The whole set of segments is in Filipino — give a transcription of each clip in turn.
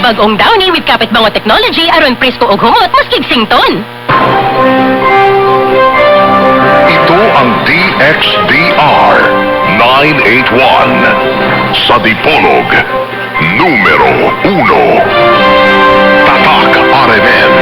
bagong Downy with Kapit Bango Technology aron presko og humot maskig sington. Ito ang DXDR 981 sa Dipolog numero 1. Tatak RMN.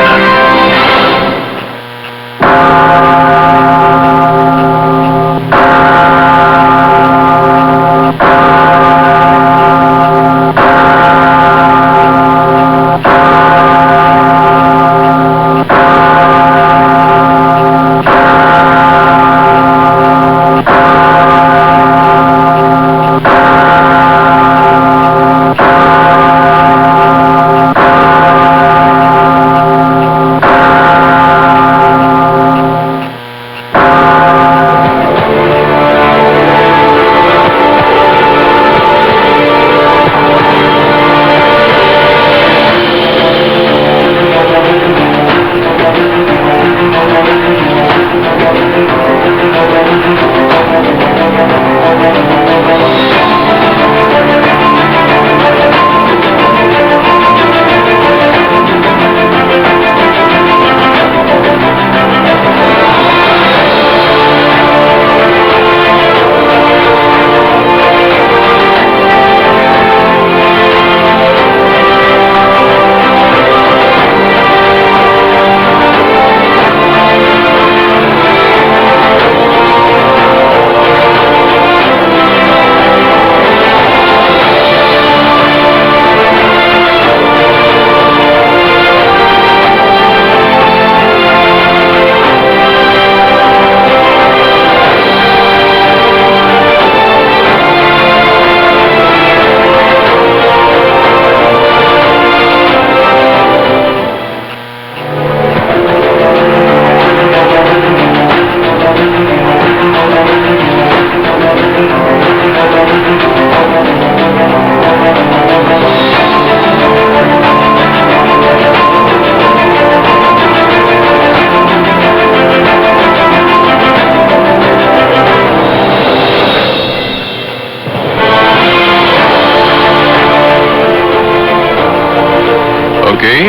Okay.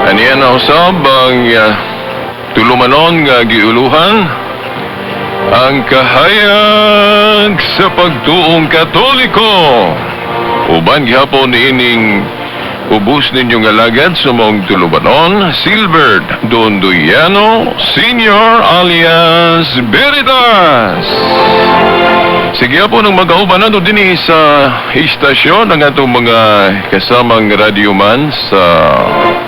Aniyan na usab ang tulumanon nga giuluhan ang kahayag sa pagtuong Katoliko. Uban gihapon ining ubus ninyong alagad sa mong tulumanon, Silbert Donduyano Senior alias Veritas. Sige po nang mag-auban na din sa istasyon ng atong mga kasamang radyoman sa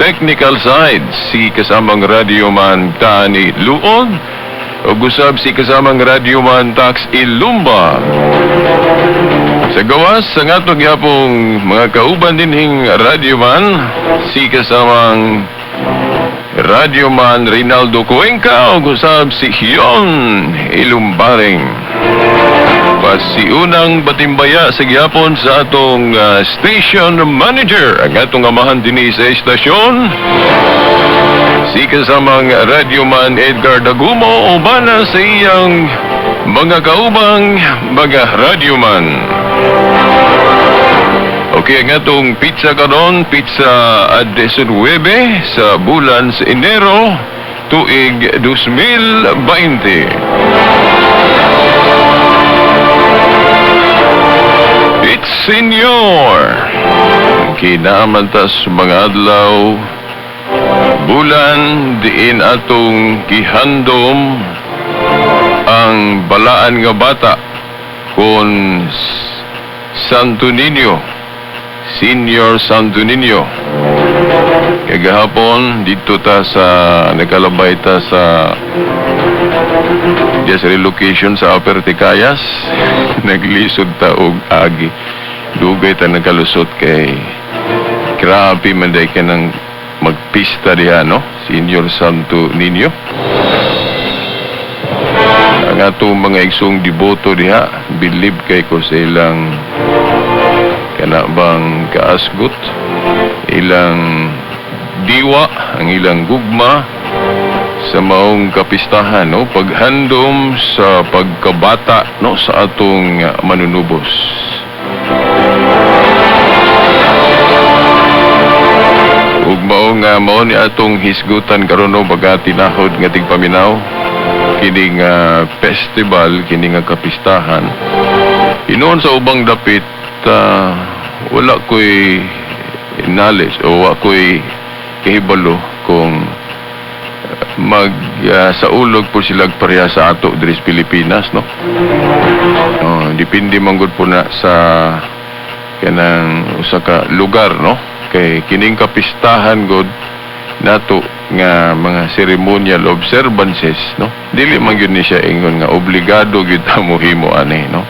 technical side. Si kasamang radyoman Tani Luod o gusab si kasamang radyoman Tax Ilumba. Sa gawas sa atong yapong mga kauban dinhing radyoman, si kasamang radyoman Rinaldo Cuenca o gusab si Hion Ilumbaring. Pasiunang batimbaya sa gihapon sa atong station manager, ang atong amahan din sa estasyon, si kasamang radyoman Edgar Dagumo o bana sa iyang mga kaubang mga radyoman. Okay, ang atong pizza karon, pizza at 19 sa bulan sa Enero, tuig 2020. It's Senyor. Kinamantas mga adlaw, bulan diin atong gihandom ang balaan nga bata kon Santo Niño, Senior Santo Niño. Kagahapon dito ta sa nakalabay ta sa just relocation sa Upper Tikayas. Naglisod ta og agi. Dugay ta nagalusot kay grabe man day ka ng magpista diha, no? Senior Santo Niño. Ang atong mga igsong diboto diha, believe kay ko sa ilang kanabang kaasgot, ilang diwa, ang ilang gugma sa maong kapistahan, no? Paghandom sa pagkabata, no? Sa atong manunubos. Mao nga mao ni atong hisgutan karon no baga tinahod nga tigpaminaw kining festival kining nga kapistahan. Inoon sa ubang dapit wala ko'y knowledge o wala ko'y kahibalo kung saulog po sila pareha sa ato diri sa Pilipinas, no? Depende man gud po na sa kanang usa ka lugar, no? Kay kining kapistahan gud nato nga mga ceremonial observances, no? Dili man gyud ni siya ingon nga obligado gyud ta mohimo ani, no?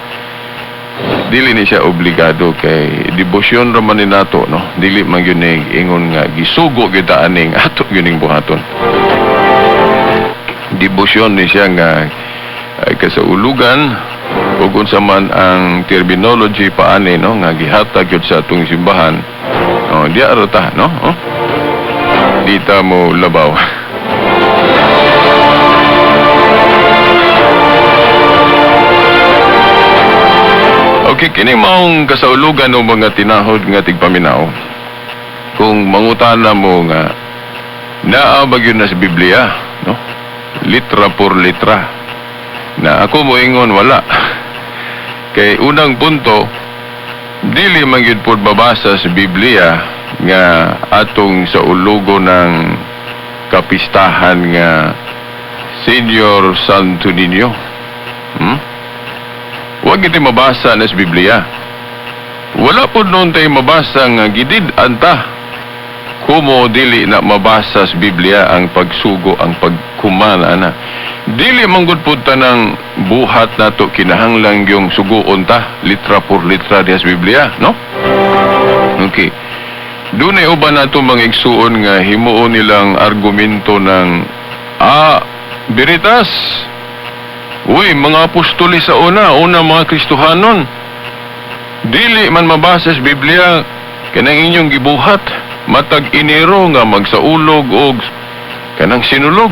Dili ni siya obligado kay debosyon ra man ni nato, no? Dili man gyud ni ingon nga gisugo gyud ta ani nga ato gyud ning buhaton. Debosyon ni siya nga kasaulugan ug unsa man ang terminology paani, no, nga gihatag gyud sa atong simbahan. Diya ra ta, no? Di ta mo labaw. Okay, kini maong kasaulugan ng mga tinahod nga tigpaminaw. Kung mangutana mo nga naa ba gyud na sa Biblia, no? Litra por litra. Na ako mo ingon wala. Kay unang punto, dili man gyud pod babasa sa Biblia nga atong sa ulugo ng kapistahan nga Senior Santo Niño. Huwag iti mabasa na sa Biblia. Wala po noon tayo mabasa nga gidid anta kumo dili na mabasa sa Biblia ang pagsugo, ang pagkumana na. Dili manggod po tanang buhat nato kinahanglang yung suguon ta, litra por litra diya sa Biblia, no? Okay. Doon ay uban nato mga igsuon nga himuon nilang argumento ng Veritas. Uy, mga apostoli sa una mga Kristohanon. Dili man mabasa sa Biblia kanang inyong gibuhat. Matag iniro nga magsaulog og kanang sinulog.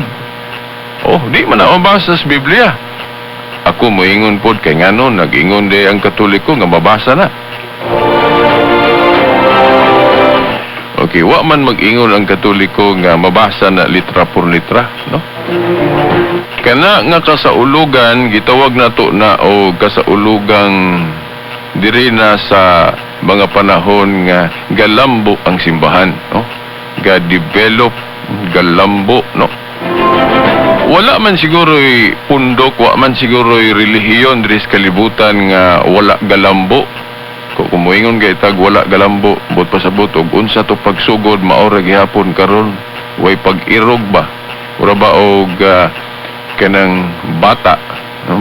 Di man na mabasa sa Biblia. Ako moingon pod kay ngano nag-ingon di ang Katoliko nga mabasa na. Okay, wa man mag-ingon ang Katoliko nga mabasa na litra por litra, no? Kana nga kasaulugan gitawag nato na o kasaulugang diri na sa mga panahon nga galambo ang simbahan, no? Ga-develop galambo, no? Wala man siguro'y pundok, wa man siguro'y relihiyon diri sa kalibutan nga wala galambo. Kung kumuingon kay tag wala galambo, but pasabot og unsa to pagsugod maora gihapon karon, way pag-irog ba? Ura ba og kanang bata.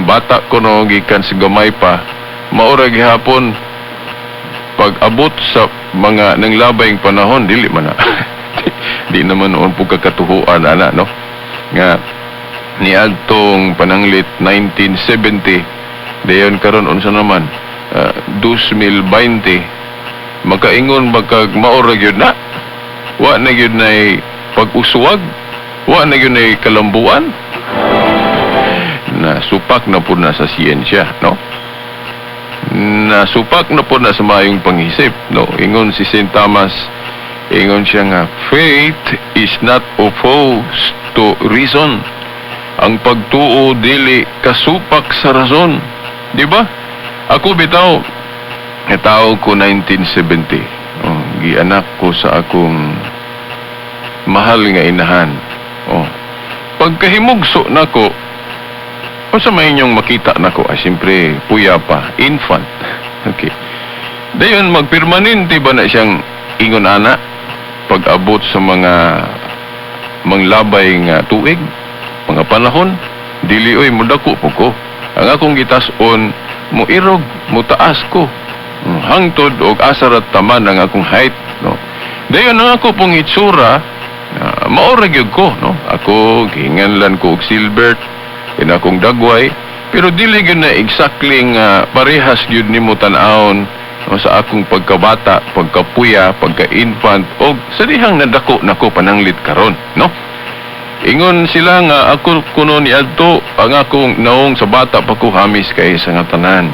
Bata ko no gikan sa gamay pa, maora gihapon pag-abot sa mga nanglabayng panahon, dili man na. Di naman noon po kakatuhuan, ana, no? Nga, niadtong pananglit 1970, dayon karon unsa naman, 2020, makaingon magkag maura gyud na. Wa na gyud na pag-uswag, wa na gyud na kalambuan. Na supak na po na sa siyensya, no? Nasupak na po na sa mayong panghisip, no? Ingon si St. Thomas, ingon siya nga, faith is not opposed to reason. Ang pagtuo dili kasupak sa rason. Di ba? Ako bitaw, tao ko 1970. Gianak ko sa akong mahal nga inahan. Pagkahimugso nako, kung sa may inyong makita na ko, siyempre, puya pa, infant. Okay. Dayon, magpermanente ba na siyang ingon ana pag-abot sa mga manglabay nga tuig, mga panahon, dili oy mudako po ko. Ang akong gitason, muirog, mutaas ko. Hangtod og asarat taman ang akong height, no. Dayon ang ako pong itsura, maorag yun ko, no. Ako, gihinganlan ko og silbert, akong dagway, pero dili gyud na exactly nga parehas gyud nimo tan-awon sa akong pagkabata, pagkapuya, pagka-infant o sa dihang nadako nako pananglit karon, no? Ingon sila nga ako kuno niadto ang akong naong sa bata pa ko hamis kay sa nga tanan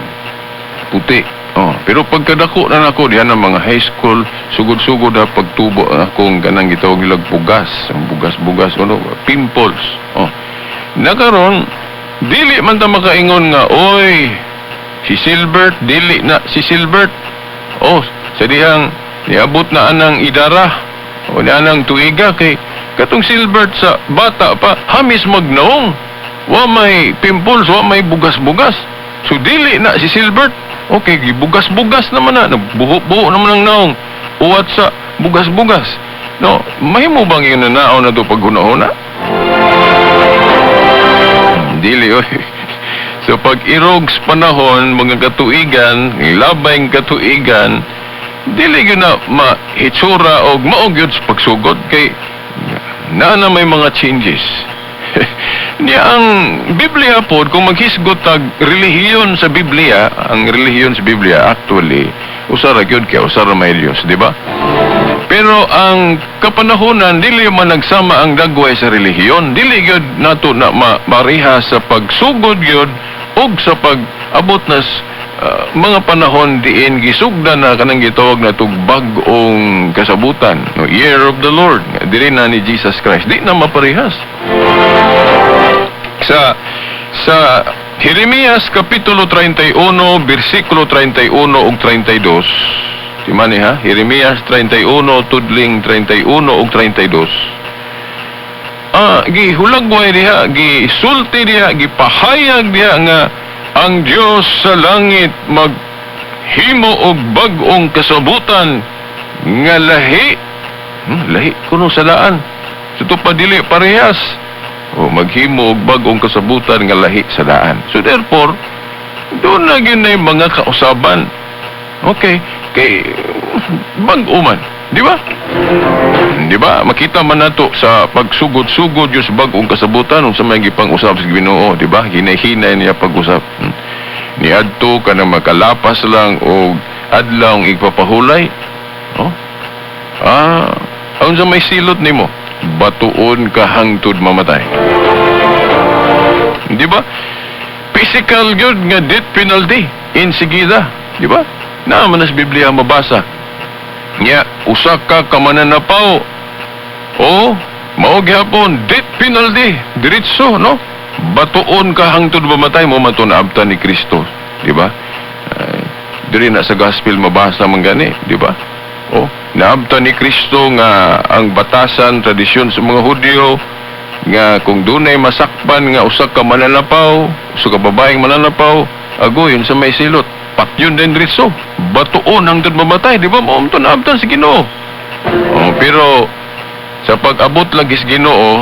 puti. Oh, pero pagkadako na nako diyan ng mga high school, sugod-sugod na pagtubo akong kanang gitawag nilang bugas, bugas-bugas ano, pimples. Oh. Nakaron dili man ta makaingon nga, oy, si Silbert dili na si Silbert. Oh, sa dihang niabot na anang idara o na anang tuiga kay katong Silbert sa bata pa hamis magnaong. Wa may pimples, wa may bugas-bugas. So dili na si Silbert. Okay, bugas-bugas naman na. Nagbuho-buho naman ang naong. Uwat sa bugas-bugas. No, mahimo bang yun na naon na ito pag huna-huna? Dili, oy. So pag irogs panahon, mga katuigan, labayng katuigan, dili yun na mahitsura o maog yun sa pagsugod kay na may mga changes. Niya ang Biblia po, kung maghisgot tag relihiyon sa Biblia, ang relihiyon sa Biblia actually usara gyud kay usara may Dios, di ba? Pero ang kapanahonan dili man nagsama ang dagway sa relihiyon, dili gyud nato na mariha sa pagsugod gyud ug sa pag-abot na mga panahon diin gisugdan na kanang gitawag na tug bag-ong kasabutan, no, Year of the Lord, dili na ni Jesus Christ, di na maparehas. Sa Jeremias kapitulo 31 bersikulo 31 ug 32. Di man ha? Jeremias 31 tudling 31 ug 32. Gihulagway diha, gisulti diha, gipahayag diha nga ang Dios sa langit maghimo og bag-ong kasabutan nga lahi. Lahi kuno salaan. Suto pa dili parehas. O maghimo og bag-ong kasabutan nga lahi sa daan. So therefore, doon na yun na yung mga kausaban. Okay, kay bag-o man, di ba? Di ba? Makita man nato sa pagsugod-sugod yung sa bag-ong kasabutan kung sa may gipang-usap sa Ginoo, di ba? Hinay-hinay niya pag-usap. Ni adto ka na makalapas lang o adlaw igpapahulay. Oh? Aun sa may silot nimo, batuon ka hangtod mamatay. Di ba? Physical yun nga death penalty insigida. Di ba? Naaman na sa Biblia mabasa. Nya, usa ka kamananapaw. O, mao gyapon death penalty. Diretso, no? Batuon ka hangtod mamatay mo matunaabtan ni Kristo. Di ba? Diri na sa gospel mabasa man gani, di ba? Oh, naabtan ni Kristo nga ang batasan, tradisyon sa mga Hudyo nga kung dunay masakpan nga usa ka mananapaw, usa ka babaeng mananapaw, agoyon sa may silot, patyon din diretso, batuon hangtod mamatay, di ba? Mao to naabtan si Ginoo. Oh, pero sa pag-abot lagi sa Ginoo,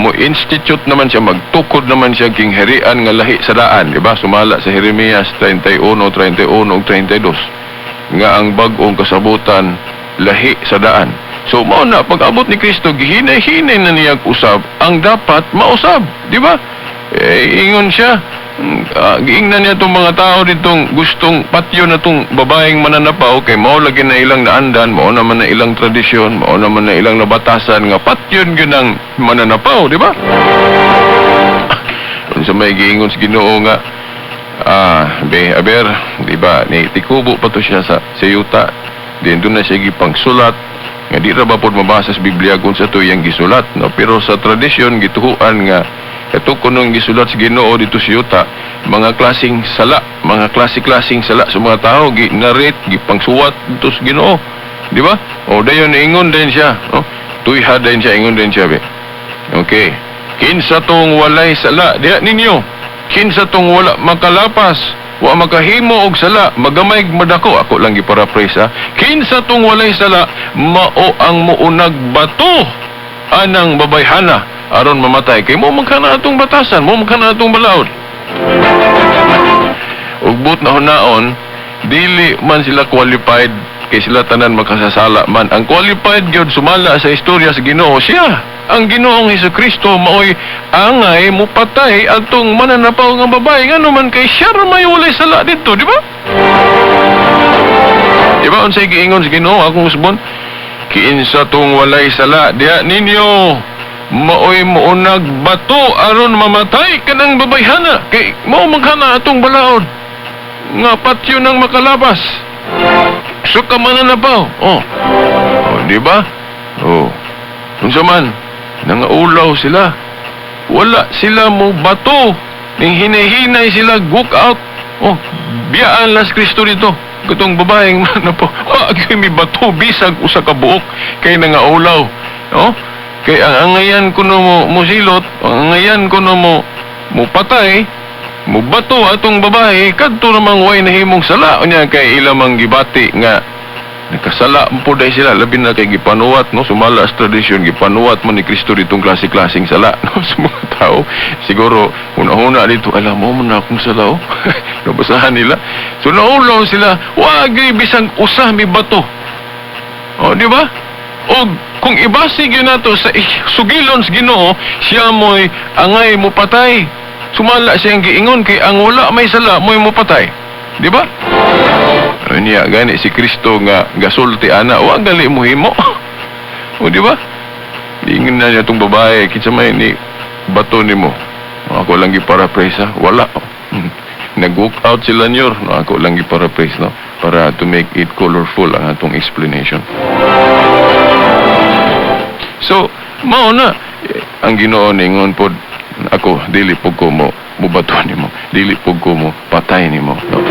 mo institute naman siya, magtukod naman siya king herian nga lahi sa daan, di ba? Sumala sa Jeremias 31, 31 ug 32 nga ang bag-ong kasabutan lahi sa daan. So mao na pag-abot ni Kristo gihinay-hinay na niya usab ang dapat mausab, di ba? Ingon siya, giingnan niya itong mga tao ditong gustong patyo na itong babaeng mananapaw kay mao lagi na ilang naandan, mao naman na ilang tradisyon, mao naman na ilang nabatasan nga patyon gyud ang mananapaw, di ba? Sa may giingon sa Ginoo nga aber, di ba, ni tikubo pa to siya sa yuta. Din doon na siya gipangsulat. Nga di ra ba po mabasa sa Biblia kung sa to yung gisulat, no? Pero sa tradisyon, gituhuan nga, ito kunong gisulat sa Ginoo dito sa yuta, mga klaseng sala, mga klase-klaseng sala sa mga tao, ginarate, gipangsuwat dito sa Ginoo. Di ba? O, dayon, ingon din siya. No? Tuyha din siya, ingon din siya, be. Okay. Kinsa tong walay sala, diha ninyo. Kinsa tong wala makalapas, wa makahimo og sala, magamay madako, ako lang giparaphrase ha. Kinsa tong walay sala, mao ang muunag bato anang babayhana aron mamatay. Kay mo magkana atong batasan, mo magkana atong balaod. Ug but na hunaon, dili man sila qualified kay sila tanan makasasala man. Ang qualified gyud sumala sa istorya sa Ginoo siya. Ang Ginoong Hesukristo maoy angay mupatay atong mananapaw nga babae ngano man kay siya ra may walay sala dito, di ba? Di ba unsay giingon sa Ginoo akong usbon? Kiinsa tong walay sala diha ninyo maoy muunag bato aron mamatay kanang babayhana kay mao maghana atong balaod. nga patyo ng makalabas. So ka mananabaw. Oh, di ba? Oh, unsa man, nangaulaw sila. Wala sila mo bato. Ning hinahinay sila, gook out. Oh, biyaan las Kristo dito. Katong babaeng manapo. Wag mi bato, bisag usa ka buok. Kay nangaulaw. Oh, kay ang angayan ko no mo silot, ang angayan ko no mo patay, mo bato atong babae, kadto namang way nahimong sala unya kay ilamang gibati nga nakasala po dahil sila, labi na kay gipanuwat, no? Sumala sa tradisyon, gipanuwat man ni Kristo ditong klase-klaseng sala, no? Sa mga tao, siguro, una-una dito, alam mo na akong sala, oh. Nabasahan nila. So, naulaw sila, wag bisang usah mi bato. O, di ba? O, kung ibasig yun nato sa sugilon sa Ginoo, siya mo'y angay mo patay. Sumala siyang giingon, kay ang wala may sala, mo'y mo patay. Di ba? Niya gani si Kristo nga gasulti ana wa gali mo himo. O di ba? Ingin na niya tong babae kinsa may ni bato nimo. Ako lang gi-paraphrase ha. Wala. Nag-walk out sila nyor. No, ako lang gi-paraphrase no para to make it colorful ang atong explanation. So, mao na ang Ginoo ningon pod ako dili pug ko mo bato nimo. Dili pug ko mo patay nimo. No?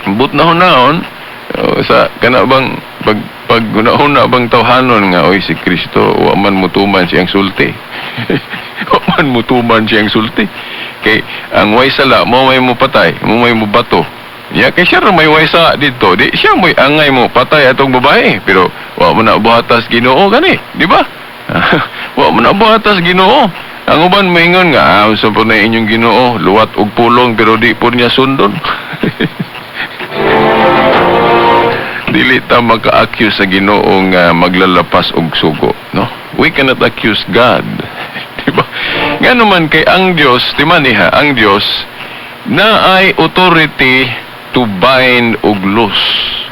But nahon-nahon sa kana bang pag una bang tawhanon nga oy si Kristo wa man mutuman siyang sulti. Wa man mutuman siyang sulti. Kay ang way sala mo may mo patay, mo may mo bato. Ya kay siya may way sa dito, di siya mo'y angay mo patay atong babae, pero wa mo na buhatas Ginoo gani, di ba? Wa mo na buhatas Ginoo. Ang uban maingon nga, unsa po na inyong Ginoo, luwat og pulong pero di po niya sundon. Dili ta maka-accuse sa Ginoo nga maglalapas og sugo, no? We cannot accuse God. Diba? Nga naman kay ang Dios, timaniha, ang Dios na ay authority to bind og loose,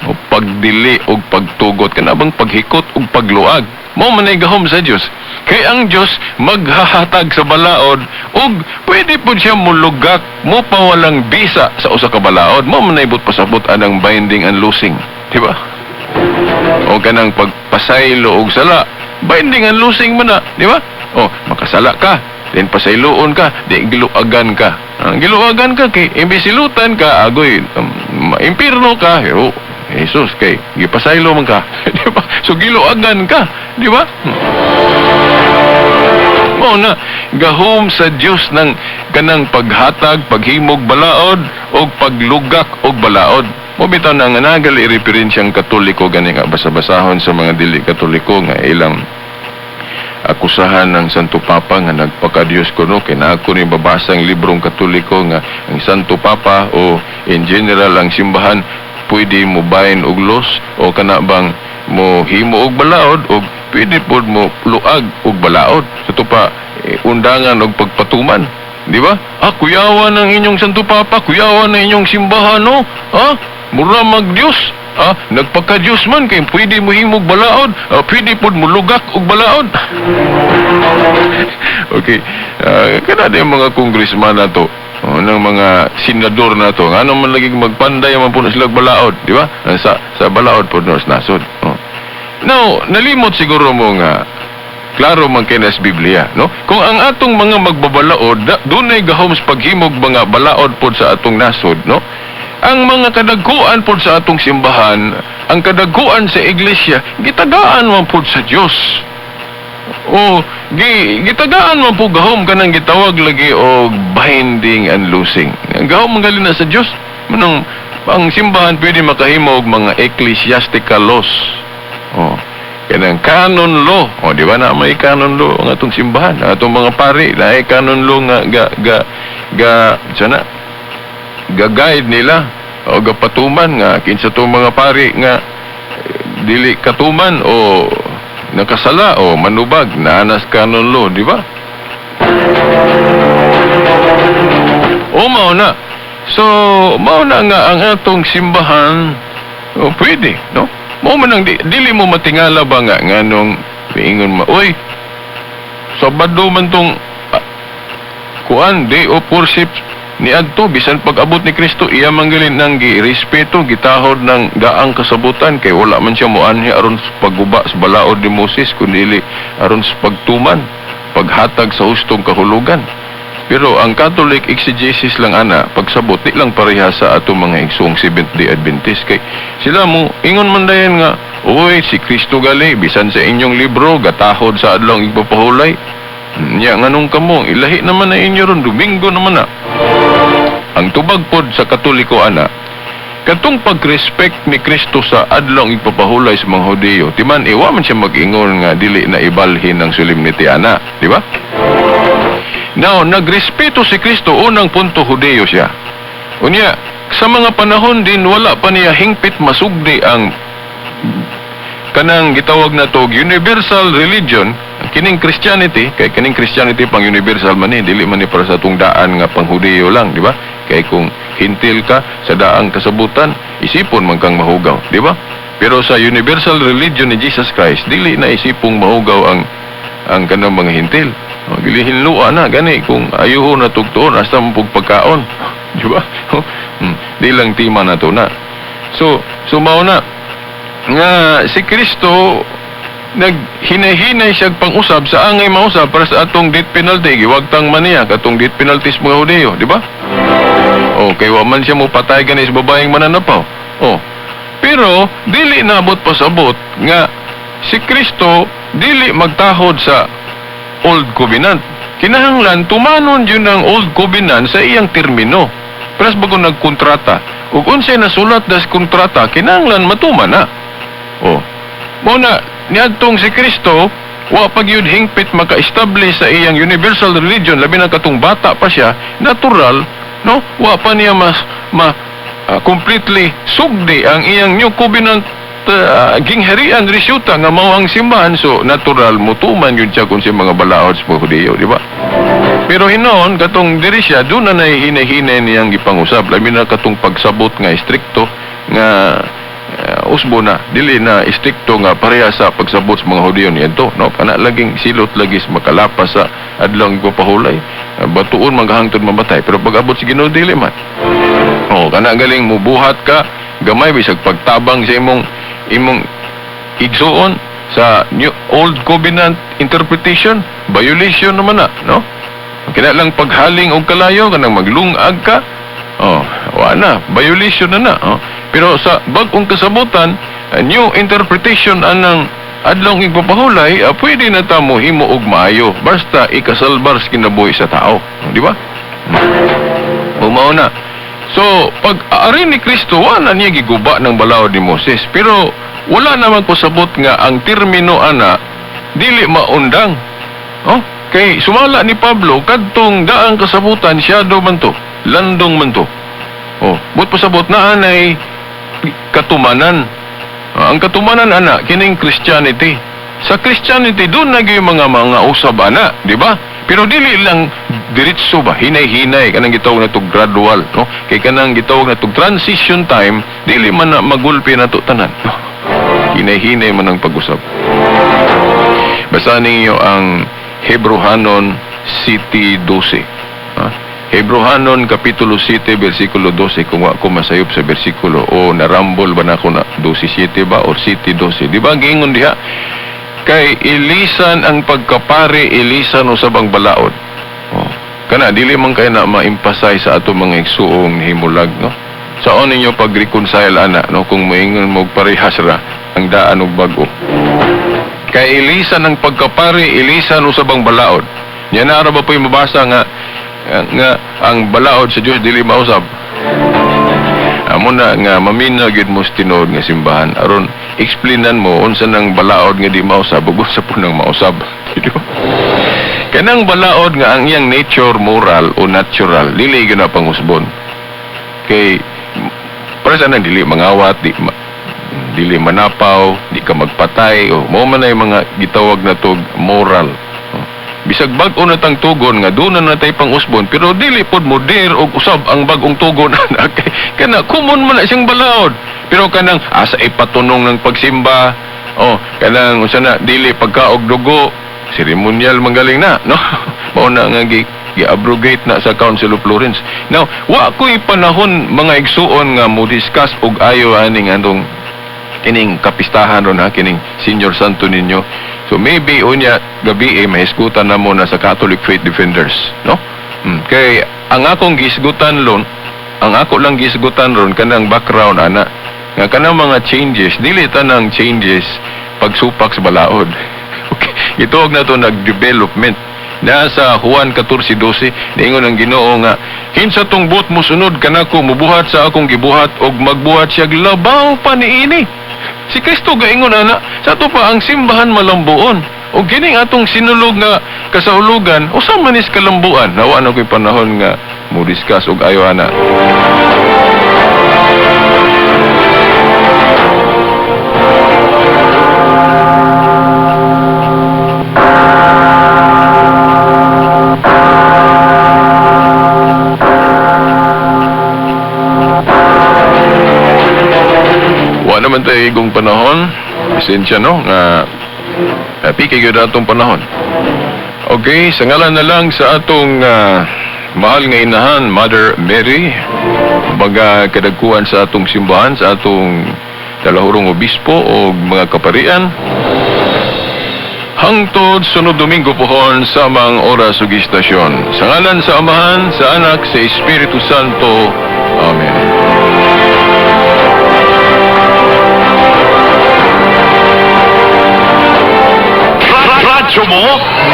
o pagdili og pagtugot, kanabang paghikot og pagluag. Mao man ay gahom sa Dios. Kay ang Dios maghahatag sa balaod ug pwede po siya mulugak mo pa walang bisa sa usa ka balaod. Mao man ay pasabot anang binding and loosing, di ba? O kanang pagpasaylo og sala, binding and loosing man na, di ba? O makasala ka, then pasayloon ka, di giluagan ka. Ang giluagan ka kay imbisilutan ka, agoy impirno ka, pero Jesus kay gipasaylo man ka, di ba? So giluagan ka, di ba? Mo na gahom sa Dios ng kanang paghatag, paghimog balaod o paglugak og balaod. Mo bitaw na nga nagali referensyang Katoliko gani nga basa-basahon sa mga dili Katoliko nga ilang akusahan ng Santo Papa nga nagpaka-Diyos kuno kay na ako ni babasa ang librong Katoliko nga ang Santo Papa o in general ang simbahan pwede mo bahin og los o kana bang mo himo og balaod o pwede pod mo luag og balaod sa pa undangan og pagpatuman, di ba? Kuyawan ng inyong Santo Papa, kuyawan ng inyong simbahan, no? Mura mag-Diyos. Nagpaka-Diyos man kay pwede mo himog balaod, pwede pod mo lugak og balaod. Okay. Kana yung mga kongresman na to, ng mga senador na to, ano man lagi magpanday man po na sila balaod, di ba? Sa balaod po na nasod. Now, nalimot siguro mo nga, klaro man kinas Biblia, no? Kung ang atong mga magbabalaod, dunay gahom sa paghimog mga balaod po sa atong nasod, no? Ang mga kadagkuan po sa atong simbahan, ang kadagkuan sa iglesia, gitagaan man po sa Dios. O gitagaan man po gahom kanang gitawag lagi og binding and loosing. Gahom man na sa Dios. Manang ang simbahan pwede makahimo og mga ecclesiastical laws. Kanang canon law. Di ba na may canon law ang atong simbahan? Ang atong mga pari na canon law nga ga-guide nila o gapatuman nga kinsa tong mga pari nga dili katuman o nakasala o manubag na anas canon law, di ba? Mao na. So, mao na nga ang atong simbahan pwede, no? Mao man ang dili mo matingala ba nga nganong ingon mo, oy, Sabado man tong kuan, day of worship niadto bisan pag-abot ni Kristo iya manggalin nang girespeto gitahod ng daang kasabutan kay wala man siya moanhi aron sa pagguba sa balaod ni Moses kundi aron sa pagtuman paghatag sa hustong kahulugan. Pero ang Catholic exegesis lang ana pagsabot di lang pareha sa ato mga igsoong Seventh-day Adventist kay sila mo ingon man dayon nga oy si Kristo gali bisan sa inyong libro gatahod sa adlong igpapahulay. Nya nganong kamo ilahi naman na inyo ron Domingo naman na. Ang tubag pod sa Katoliko ana katong pag-respect ni Kristo sa adlong igpapahulay sa mga Hudiyo timan iwa man siya mag-ingon nga dili na ibalhin ng solemnity ana, di ba? Now, nagrespeto si Kristo unang punto Hudiyo siya. Unya, sa mga panahon din wala pa niya hingpit masugdi ang kanang gitawag na to universal religion kining Christianity kay kining Christianity pang universal man dili man ni para sa atong daan nga pang Hudiyo lang, di ba? Kay kung hintil ka sa daang kasabutan isipon man kang mahugaw, di ba? Pero sa universal religion ni Jesus Christ dili na isipong mahugaw ang kanang mga hintil. Gilihin luwa na gani kung ayuho na tugtuon hasta mo pagkaon, di ba? Di lang tima na to na. So mao na nga si Kristo naghinay-hinay siya pang-usab sa angay mausab para sa atong death penalty giwagtang man niya katong death penalty sa mga Hudiyo, di ba? Kay wa man siya mo patay gani sa babaeng mananapaw. Pero dili naabot pasabot nga si Kristo dili magtahod sa Old Covenant. Kinahanglan tumanon yun ang Old Covenant sa iyang termino. Pras bago nagkontrata. Ug unsay nasulat das kontrata, kinahanglan matuman na. Muna niadtong si Kristo wa pag yun hingpit maka-establish sa iyang universal religion labi na katong bata pa siya, natural, no? Wa pa niya completely sugdi ang iyang New Covenant gingharian resyuta nga mao ang simbahan, so natural mutuman yun siya kung si mga balaod sa mga Hudiyo, di ba? Pero hinon katong diri siya doon na nahihinay niyang gipangusab labi na katong pagsabot nga strikto nga usbo na dili na strikto nga pareha sa pagsabot sa mga Hudiyo niadto, no? Kana laging silot lagis makalapas sa adlong pahulay, batuon maghangtod mamatay, pero pag abot si Ginoo dili man. Kana galing mubuhat ka gamay bisag pagtabang sa imong igsuon sa New Old Covenant interpretation, violation naman na, no? Kaya lang paghaling og kalayo kanang maglungag ka, wa na, violation na. Pero sa bag-ong kasabutan, new interpretation anang adlong igpapahulay, pwede na ta mo himo og maayo basta ikasalbar sa kinabuhi sa tao, di ba? Mao na. So, pag ari ni Kristo, wala niya giguba ng balaod ni Moses. Pero, wala naman pasabot nga ang termino ana, dili maundang. Kay sumala ni Pablo, kadtong daang kasabutan, siyado man to, landong man to. But pasabot na anay katumanan. Ang katumanan ana, kining Christianity. Sa Christianity, doon naging mga usab ana, di ba? Pero dili lang diretso ba, hinay-hinay, kanang gitawag na to gradual, no? Kay kanang gitawag na to transition time, dili man na magulpi na to tanan. Hinay-hinay man ang pag-usap. Basahin niyo ang Hebrehanon City 12. Hebrehanon Kapitulo 7, versikulo 12, kung ako masayop sa versikulo, narambol ba na ako na 12:7 ba, or City 12. Di ba, gingon diha? Kay ilisan ang pagkapari, ilisan usab ang balaod. Kana dili man kay na ma-emphasize sa ato mga igsuong himulag, no? Saon ninyo pag-reconcile ana, no, kung moingon mo parehas ra ang daan ug bag-o. Kay ilisan ang pagkapari, ilisan usab ang balaod. Nya na ra ba po'y mabasa nga ang balaod sa Dios dili mausab. Amo na nga maminaw gyud mo tinuod nga simbahan aron explainan mo unsa nang balaod nga di mausab ug unsa po nang mausab. Kanang balaod nga ang iyang nature moral o natural dili gyud na pangusbon. Kay para sa nang dili mangawat, dili manapaw, di ka magpatay, mao man ay mga gitawag na tog moral. Bisag bag-o na tang tugon nga doon na natay pang usbon, pero dili pod moder og usab ang bagong tugon. Kana common man na siyang balaod. Pero kanang asa ipatunong ng pagsimba, kanang unsa na dili pagkaog dugo, seremonyal manggaling na, no? Mao na nga gi-abrogate na sa Council of Florence. Now, wa ko'y panahon mga igsuon nga mo discuss og ayo aning andong kining kapistahan ron ha, kining Senior Santo Niño. So maybe unya gabi mahisgutan na mo na sa Catholic Faith Defenders, no? Kay ang akong gisgutan ron, ang ako lang gisgutan ron kanang background ana nga kanang mga changes, dili tanang changes pagsupak sa balaod. Okay. Ito na to nag-development. Nasa Juan 14:12, niingon ang Ginoo nga, hinsa tong buot mo sunod kanako mubuhat sa akong gibuhat og magbuhat siya labaw pa niini. Si Kristo gaingon ana, sa ato pa ang simbahan malambuon. O gining atong sinulog nga kasahulugan, usa man is kalambuan. Nawa na ko'y panahon nga mo discuss og ayo ana. Naman tayo igong panahon, pasensya no, nga piki yun atong panahon. Okay, sa ngalan na lang sa atong mahal nga inahan, Mother Mary, baga kadagkuhan sa atong simbahan, sa atong dalahurong obispo o mga kaparian, hangtod sunod Domingo pohon sa mga oras ug istasyon. Sa ngalan sa Amahan, sa Anak, sa Espiritu Santo. Amen. Radyo mo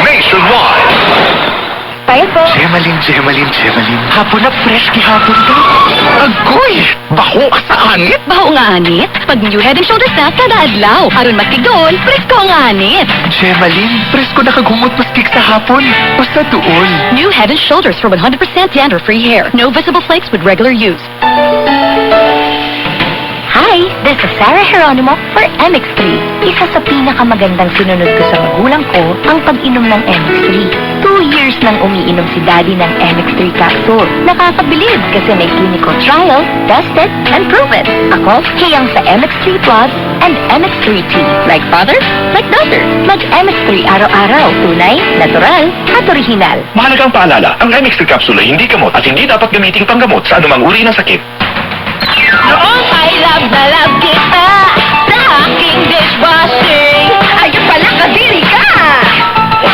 nationwide. Tayo po. Gemaline. Hapon na fresh gihapon ka. Agoy! Baho ka sa anit. Baho nga anit. Pag new Head and Shoulders na, kada adlaw. Aron matigdoon, presko nga anit. Gemaline, presko nakagumot maskik sa hapon. Basta tuol. New Head and Shoulders for 100% dander-free hair. No visible flakes with regular use. Hi, this is Sarah Geronimo for MX3. Isa sa pinakamagandang sinunod ko sa magulang ko ang pag-inom ng MX3. 2 years nang umiinom si Daddy ng MX3 capsule. Nakakabilib kasi may clinical trial, tested, and proven. Ako, hiyang sa MX3 Plus and MX3 Tea. Like father, like daughter. Mag-MX3 araw-araw. Tunay, natural, at original. Mahalagang paalala, ang MX3 capsule ay hindi gamot at hindi dapat gamiting panggamot sa anumang uri ng sakit. Noong ay love na love kita sa aking dishwashing. Ayun pala, kadiri ka!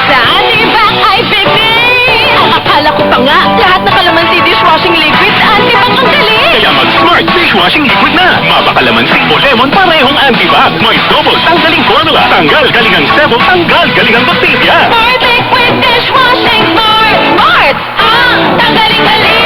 Sa anibak ay bigay. Ang akala ko pa nga, lahat na kalamansi dishwashing liquid, anibak ang galing. Kaya mag-smart dishwashing liquid na. Mapakalamansi o lemon parehong antibac. May double tanggaling formula. Tanggal galingang sebo, tanggal galingang bakterya. More liquid dishwashing, more smart! Ang tanggaling galing!